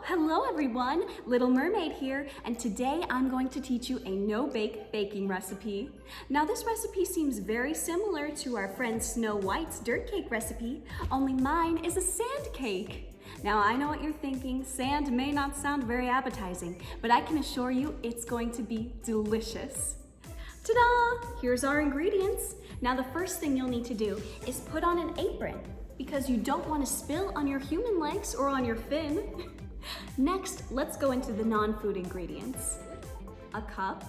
Hello everyone, Little Mermaid here, and today I'm going to teach you a no-bake baking recipe. Now this recipe seems very similar to our friend Snow White's dirt cake recipe, only mine is a sand cake. Now I know what you're thinking, sand may not sound very appetizing, but I can assure you it's going to be delicious. Ta-da! Here's our ingredients. Now the first thing you'll need to do is put on an apron, because you don't want to spill on your human legs or on your fin. Next, let's go into the non-food ingredients. A cup,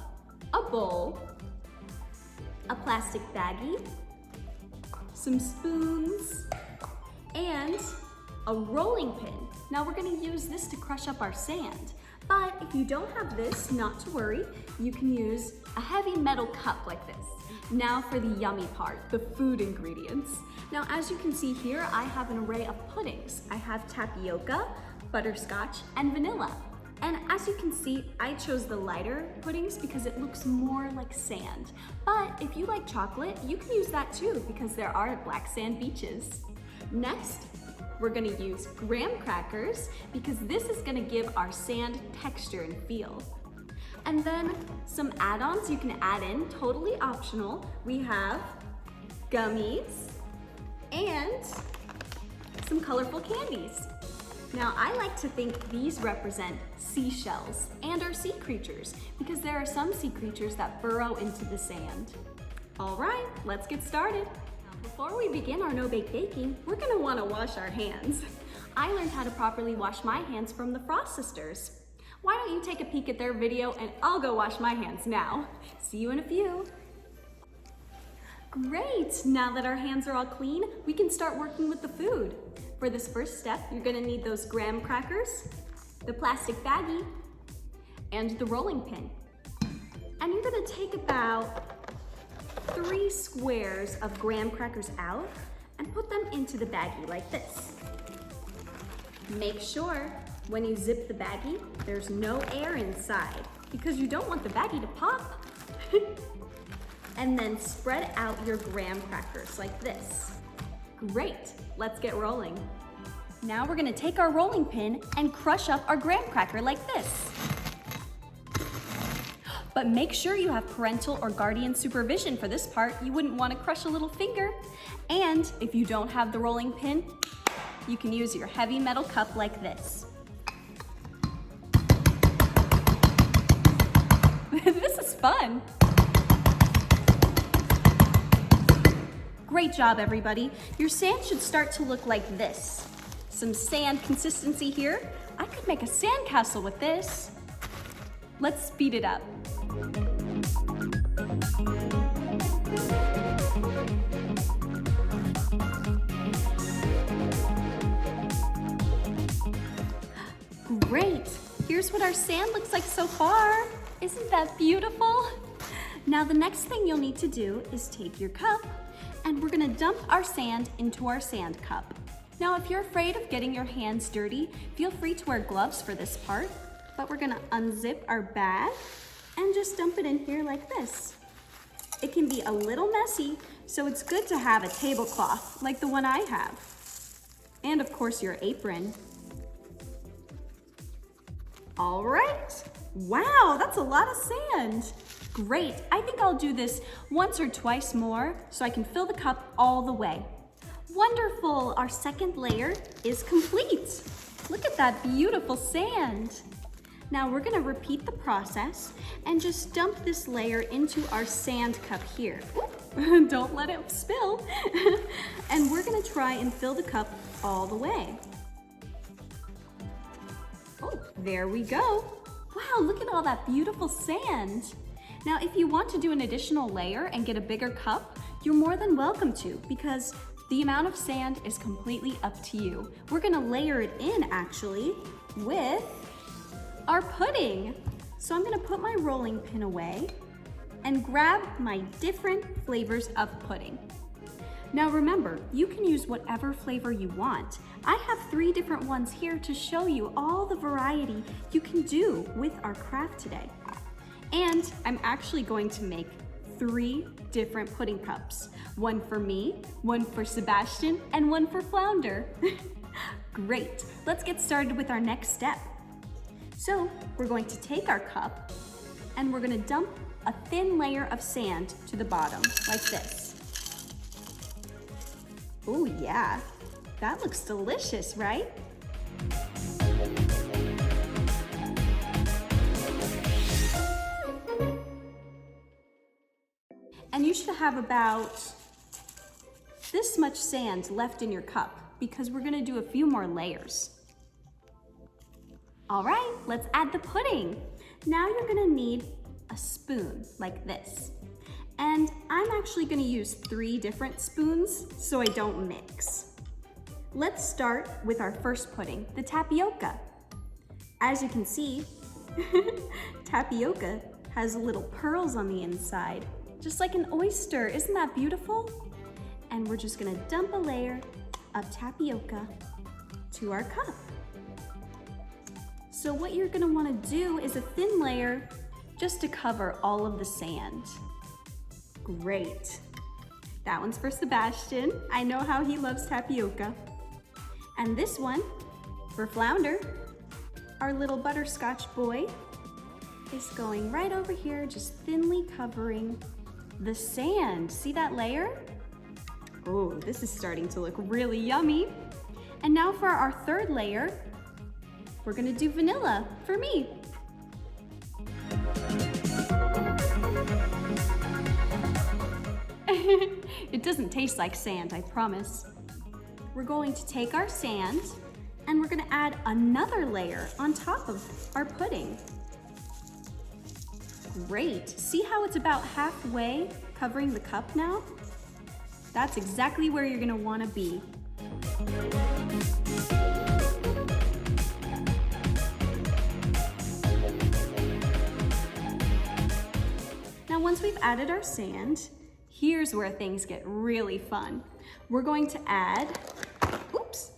a bowl, a plastic baggie, some spoons, and a rolling pin. Now we're going to use this to crush up our sand. But if you don't have this, not to worry, you can use a heavy metal cup like this. Now for the yummy part, the food ingredients. Now as you can see here, I have an array of puddings. I have tapioca, butterscotch, and vanilla. And as you can see, I chose the lighter puddings because it looks more like sand. But if you like chocolate, you can use that too because there are black sand beaches. Next, we're gonna use graham crackers because this is gonna give our sand texture and feel. And then some add-ons you can add in, totally optional. We have gummies and some colorful candies. Now I like to think these represent seashells and our sea creatures because there are some sea creatures that burrow into the sand. All right, let's get started. Before we begin our no-bake baking, we're gonna wanna wash our hands. I learned how to properly wash my hands from the Frost Sisters. Why don't you take a peek at their video and I'll go wash my hands now. See you in a few. Great, now that our hands are all clean, we can start working with the food. For this first step, you're gonna need those graham crackers, the plastic baggie, and the rolling pin. And you're gonna take about 3 squares of graham crackers out and put them into the baggie like this. Make sure when you zip the baggie, there's no air inside because you don't want the baggie to pop. And then spread out your graham crackers like this. Great, let's get rolling. Now we're gonna take our rolling pin and crush up our graham cracker like this. But make sure you have parental or guardian supervision for this part. You wouldn't want to crush a little finger. And if you don't have the rolling pin, you can use your heavy metal cup like this. This is fun. Great job, everybody. Your sand should start to look like this. Some sand consistency here. I could make a sand castle with this. Let's speed it up. Great, here's what our sand looks like so far. Isn't that beautiful? Now the next thing you'll need to do is take your cup and we're gonna dump our sand into our sand cup. Now if you're afraid of getting your hands dirty, feel free to wear gloves for this part, but we're gonna unzip our bag and just dump it in here like this. It can be a little messy, so it's good to have a tablecloth like the one I have. And of course your apron. All right, wow, that's a lot of sand. Great, I think I'll do this once or twice more so I can fill the cup all the way. Wonderful, our second layer is complete. Look at that beautiful sand. Now we're gonna repeat the process and just dump this layer into our sand cup here. Oop, don't let it spill. And we're gonna try and fill the cup all the way. Oh, there we go. Wow, look at all that beautiful sand. Now, if you want to do an additional layer and get a bigger cup, you're more than welcome to because the amount of sand is completely up to you. We're gonna layer it in actually with our pudding. So I'm gonna put my rolling pin away and grab my different flavors of pudding. Now remember, you can use whatever flavor you want. I have 3 different ones here to show you all the variety you can do with our craft today. And I'm actually going to make 3 different pudding cups. One for me, one for Sebastian, and one for Flounder. Great, let's get started with our next step. So we're going to take our cup and we're going to dump a thin layer of sand to the bottom, like this. Oh yeah, that looks delicious, right? And you should have about this much sand left in your cup because we're gonna do a few more layers. All right, let's add the pudding. Now you're gonna need a spoon like this. And I'm actually gonna use 3 different spoons so I don't mix. Let's start with our first pudding, the tapioca. As you can see, tapioca has little pearls on the inside, just like an oyster. Isn't that beautiful? And we're just gonna dump a layer of tapioca to our cup. So what you're gonna wanna do is a thin layer just to cover all of the sand. Great. That one's for Sebastian. I know how he loves tapioca. And this one for Flounder, our little butterscotch boy, is going right over here, just thinly covering the sand. See that layer? Oh, this is starting to look really yummy. And now for our third layer, we're gonna do vanilla for me. It doesn't taste like sand, I promise. We're going to take our sand and we're gonna add another layer on top of our pudding. Great, see how it's about halfway covering the cup now? That's exactly where you're gonna wanna be. Now once we've added our sand, here's where things get really fun. We're going to add, oops,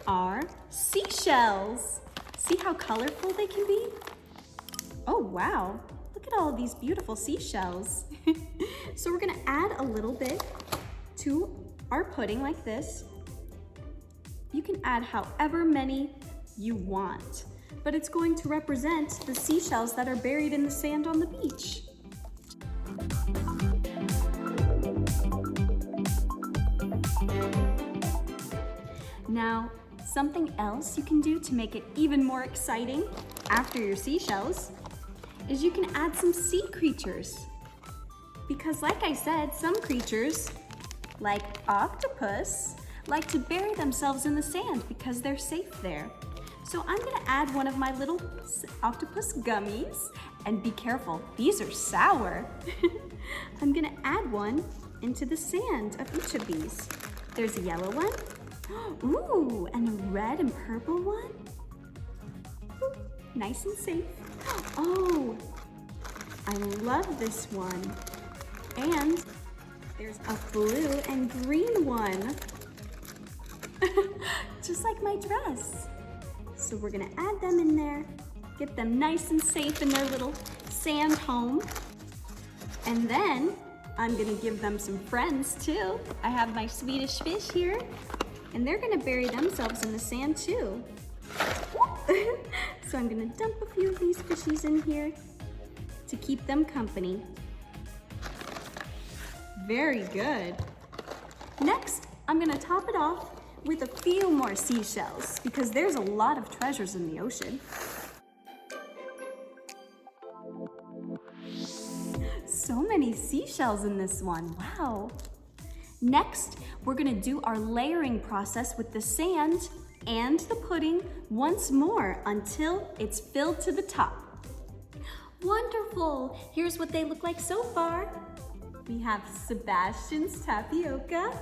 our seashells. See how colorful they can be? Oh wow, look at all of these beautiful seashells. So we're gonna add a little bit to our pudding like this. You can add however many you want, but it's going to represent the seashells that are buried in the sand on the beach. Now, something else you can do to make it even more exciting after your seashells is you can add some sea creatures. Because like I said, some creatures, like octopus, like to bury themselves in the sand because they're safe there. So I'm gonna add one of my little octopus gummies, and be careful, these are sour. I'm gonna add one into the sand of each of these. There's a yellow one. Ooh, and a red and purple one. Ooh, nice and safe. Oh, I love this one. And there's a blue and green one. Just like my dress. So we're gonna add them in there, get them nice and safe in their little sand home. And then I'm gonna give them some friends too. I have my Swedish fish here, and they're gonna bury themselves in the sand too. So I'm gonna dump a few of these fishies in here to keep them company. Very good. Next, I'm gonna top it off with a few more seashells because there's a lot of treasures in the ocean. So many seashells in this one, wow. Next, we're gonna do our layering process with the sand and the pudding once more until it's filled to the top. Wonderful, here's what they look like so far. We have Sebastian's tapioca,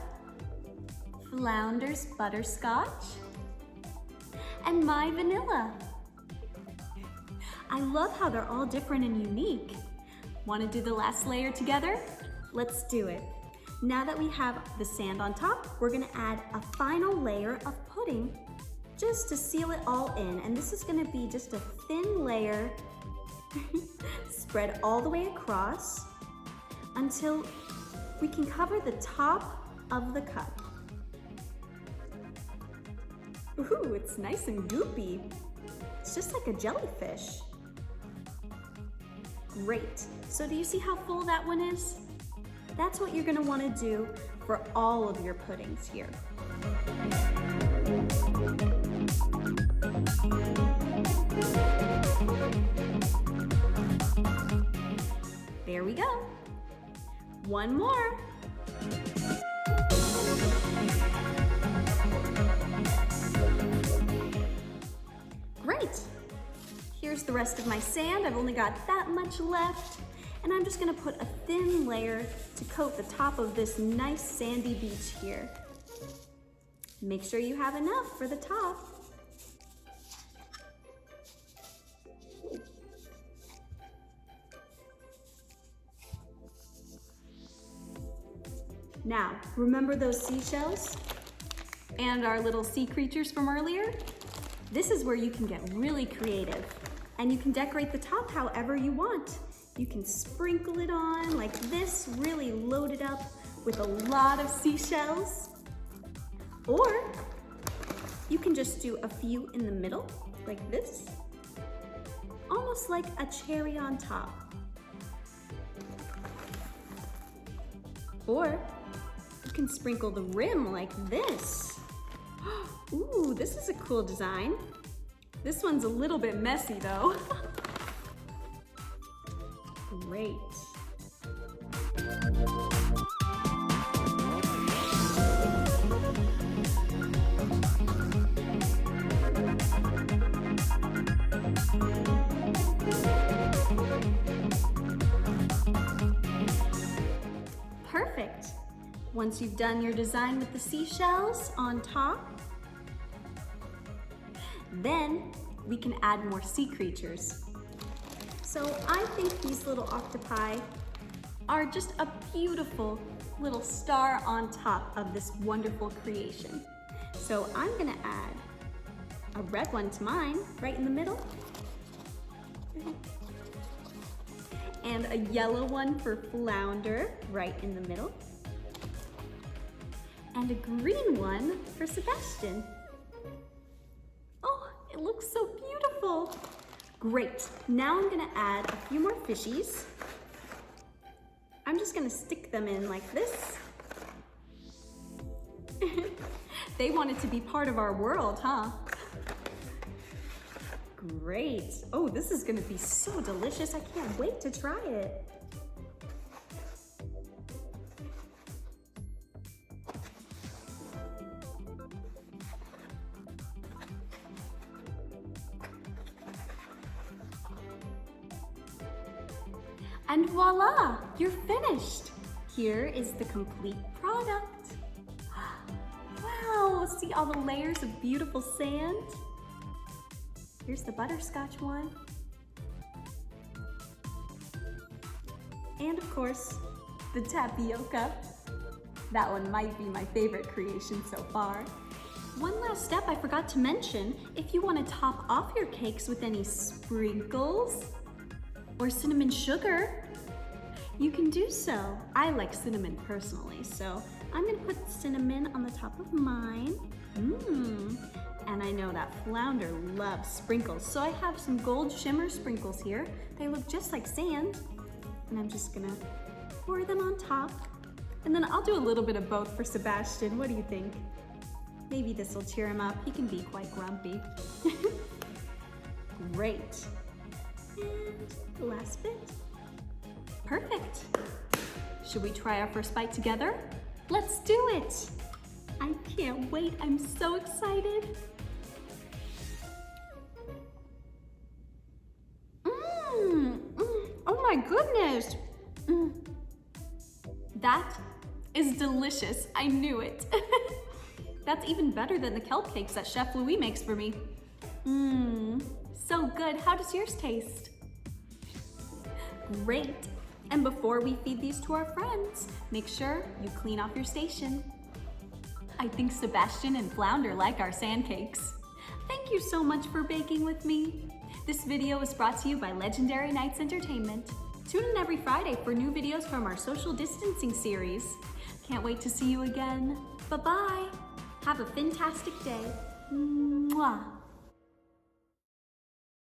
Flounder's butterscotch, and my vanilla. I love how they're all different and unique. Want to do the last layer together? Let's do it. Now that we have the sand on top, we're gonna add a final layer of pudding just to seal it all in. And this is gonna be just a thin layer spread all the way across until we can cover the top of the cup. Ooh, it's nice and goopy. It's just like a jellyfish. Great. So do you see how full that one is? That's what you're going to want to do for all of your puddings here. There we go. One more. Great. Here's the rest of my sand. I've only got that much left. And I'm just gonna put a thin layer to coat the top of this nice sandy beach here. Make sure you have enough for the top. Now, remember those seashells and our little sea creatures from earlier? This is where you can get really creative, and you can decorate the top however you want. You can sprinkle it on like this, really load it up with a lot of seashells. Or you can just do a few in the middle, like this, almost like a cherry on top. Or you can sprinkle the rim like this. Ooh, this is a cool design. This one's a little bit messy though. Great. Perfect. Once you've done your design with the seashells on top, then we can add more sea creatures. So I think these little octopi are just a beautiful little star on top of this wonderful creation. So I'm gonna add a red one to mine, right in the middle. And a yellow one for Flounder, right in the middle. And a green one for Sebastian. Oh, it looks so beautiful. Great, now I'm gonna add a few more fishies. I'm just gonna stick them in like this. They wanted to be part of our world, huh? Great. Oh, this is gonna be so delicious. I can't wait to try it. And voila, you're finished. Here is the complete product. Wow, see all the layers of beautiful sand? Here's the butterscotch one. And of course, the tapioca. That one might be my favorite creation so far. One last step I forgot to mention, if you want to top off your cakes with any sprinkles or cinnamon sugar, you can do so. I like cinnamon personally, so I'm gonna put cinnamon on the top of mine. And I know that Flounder loves sprinkles, so I have some gold shimmer sprinkles here. They look just like sand, and I'm just gonna pour them on top. And then I'll do a little bit of both for Sebastian. What do you think? Maybe this will cheer him up. He can be quite grumpy. Great. And the last bit. Perfect. Should we try our first bite together? Let's do it. I can't wait. I'm so excited. Oh my goodness. That is delicious. I knew it. That's even better than the kelp cakes that Chef Louis makes for me. So good. How does yours taste? Great. And before we feed these to our friends, make sure you clean off your station. I think Sebastian and Flounder like our sand cakes. Thank you so much for baking with me. This video was brought to you by Legendary Nights Entertainment. Tune in every Friday for new videos from our social distancing series. Can't wait to see you again. Bye-bye. Have a fantastic day. Mwah.